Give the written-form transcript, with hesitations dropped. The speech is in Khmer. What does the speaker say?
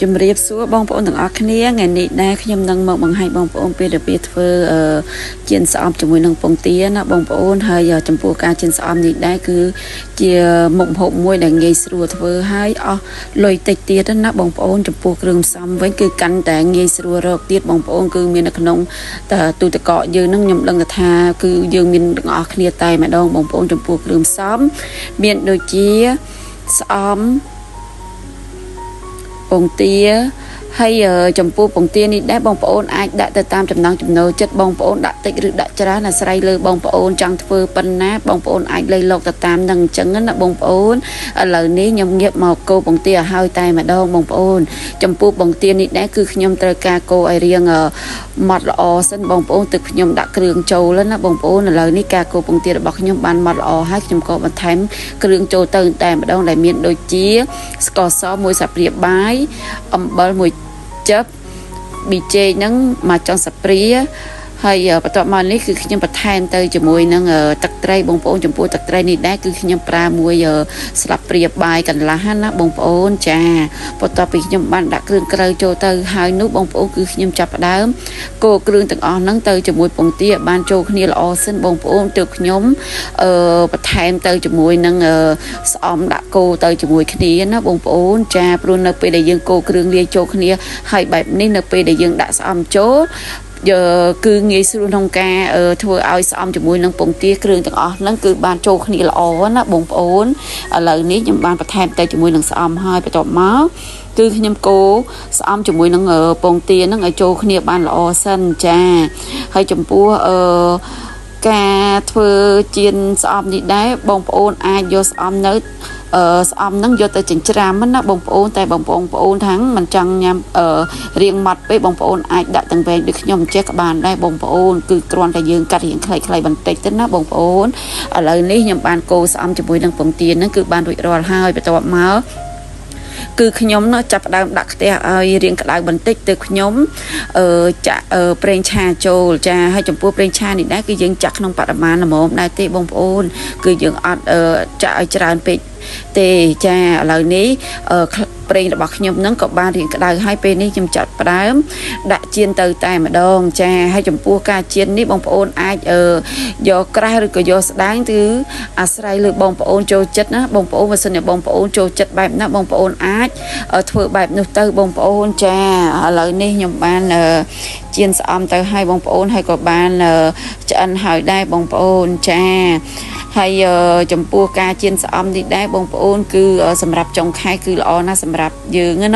ជំរាបសួរបងប្អូនទាំងអស់គ្នាថ្ងៃនេះដែរខ្ញុំនឹងមកបង្ហាញបងប្អូនពីរបៀបធ្វើជៀនស្អំជាមួយនឹងពងទាណាបងប្អូនហើយចំពោះការជៀនស្អំនេះដែរគឺជាមុខម្ហូបមួយដែលងាយស្រួលធ្វើហើយអស់លុយតិចទៀតណាបងប្អូនចំពោះគ្រឿងផ្សំវិញគឺកាន់តែងាយស្រួលរកទៀតបងប្អូនគឺមាននៅក្នុងទូទឹកកកយើងនឹងខ្ញុំដឹងថាគឺយើងមានទាំងអស់គ្នាតែម្ដងបងប្អូនចំពោះគ្រឿងផ្សំមានដូចជាស្អំពងទាហើយចំពោះពងទានេះដែរបងប្អូនអាចដាក់ទៅតាមចំណង់ចំណូលចិត្តបងប្អូនដាក់តិចឬដាក់ច្រើនអាស្រ័យលើបងប្អូនចង់ធ្វើប៉ុណ្ណាបងប្អូនអាចលៃលកទៅតាមនឹងអញ្ចឹងណាបងប្អូនឥឡូវនេះខ្ញុំងាកមកកូរពងទាឲ្យហើយតែម្ដងបងប្អូនចំពោះពងទានេះដែរគឺខ្ញុំត្រូវការកូរឲ្យរៀងម៉ត់ល្អសិនបងប្អូនទឹកខ្ញុំដាក់គ្រឿងចូលណាបងប្អូនឥឡូវនេះការកូរពងទារបស់ខ្ញុំបានម៉ត់ល្អហើយខ្ញុំក៏បន្ថែមគ្រឿងចូលទៅតែម្ដងដែលមានដូចជាស្ករស1ស្លាបព្រាបាយអំបិល1ចឹបប៊ីចេងហ្នឹងមកចុងសាព្រាហើយបន្ទាប់មកនេះគឺខ្ញុំបន្ថែមទៅជាមួយនឹងទឹកត្រីបងប្អូនចំពោះទឹកត្រីនេះដែរគឺខ្ញុំប្រើមួយស្លាបព្រាបាយកន្លះណាបងប្អូនចាបន្ទាប់ពីខ្ញុំបានដាក់គ្រឿងក្រៅចូលទៅហើយនោះបងប្អូនគឺខ្ញុំចាប់ផ្ដើមកូរគ្រឿងទាំងអស់ហ្នឹងទៅជាមួយពងទាបានចូលគ្នាល្អសិនបងប្អូនទើបខ្ញុំបន្ថែមទៅជាមួយនឹងស្អំដាក់កូរទៅជាមួយគ្នាណាបងប្អូនចាព្រោះនៅពេលដែលយើងកូរគ្រឿងលាយចូលគ្នាហើយបែបនេះនៅពេលដែលយើងដាក់ស្អំចូលគឺងាយស្រួលក្នុងការធ្វើឲ្យស្អំជាមួយនឹងពងទាគ្រឿងទាំងអស់ហ្នឹងគឺបានចូលគ្នាល្អណាបងប្អូនឥឡូវនេះខ្ញុំបានបន្ថែមទៅជាមួយនឹងស្អំហើយបន្ទាប់មកគឺខ្ញុំកូរស្អំជាមួយនឹងពងទាហ្នឹងឲ្យចូលគ្នាបានល្អសិនចាហើយចំពោះការធ្វើជៀនស្អំនេះដែរបងប្អូនអាចយកស្អំនៅស្អំហ្នឹងយកទៅចិញ្ច្រាំណាបងប្អូនតែបងប្អូនថាំងមិនចង់ញ៉ាំរៀងម៉ត់ពេកបងប្អូនអាចដាក់ទាំងវែងដូចខ្ញុំចេះក៏បានដែរបងប្អូនគឺគ្រាន់តែយើងកាត់រៀងខ្លីៗបន្តិចទៅណាបងប្អូនឥឡូវនេះខ្ញុំបានកូរស្អំជាមួយនឹងពងទាហ្នឹងគឺបានរួចរាល់ហើយបន្ទាប់មកគឺខ្ញុំចាប់ផ្ដើមដាក់ខ្ទះឲ្យរៀងក្តៅបន្តិចទៅខ្ញុំចាក់ប្រេងឆាចូលចាហើយចំពោះប្រេងឆានេះដែរគឺយើងចាក់ក្នុងបរិមាណល្មមដែរទេបងប្អូនគឺយើងអត់ចាក់ឲ្យច្រើនពេកទេចាឥឡូវនេះប្រេងរបស់ខ្ញុំហ្នឹងក៏បានរៀងក្តៅហើយពេលនេះខ្ញុំចាត់ផ្ដើមដាក់ជៀនទៅតែម្ដងចាហើយចំពោះការជៀននេះបងប្អូនអាចយកក្រាស់ឬក៏យកស្ដាយគឺអាស្រ័យលើបងប្អូនចូលចិត្តណាបងប្អូនបើសិនជាបងប្អូនចូលចិត្តបែបណាបងប្អូនអាចធ្វើបែបនោះទៅបងប្អូនចាឥឡូវនេះខ្ញុំបានជៀនស្អំទៅឲ្យបងប្អូនហើយក៏បានឆ្អិនហើយដែរបងប្អូនចាហើយចំពោះការជៀនស្អំនេះដែរបងប្អូនគឺសម្រាប់ចុងខែគឺល្អណាស់សម្រាប់យើងណា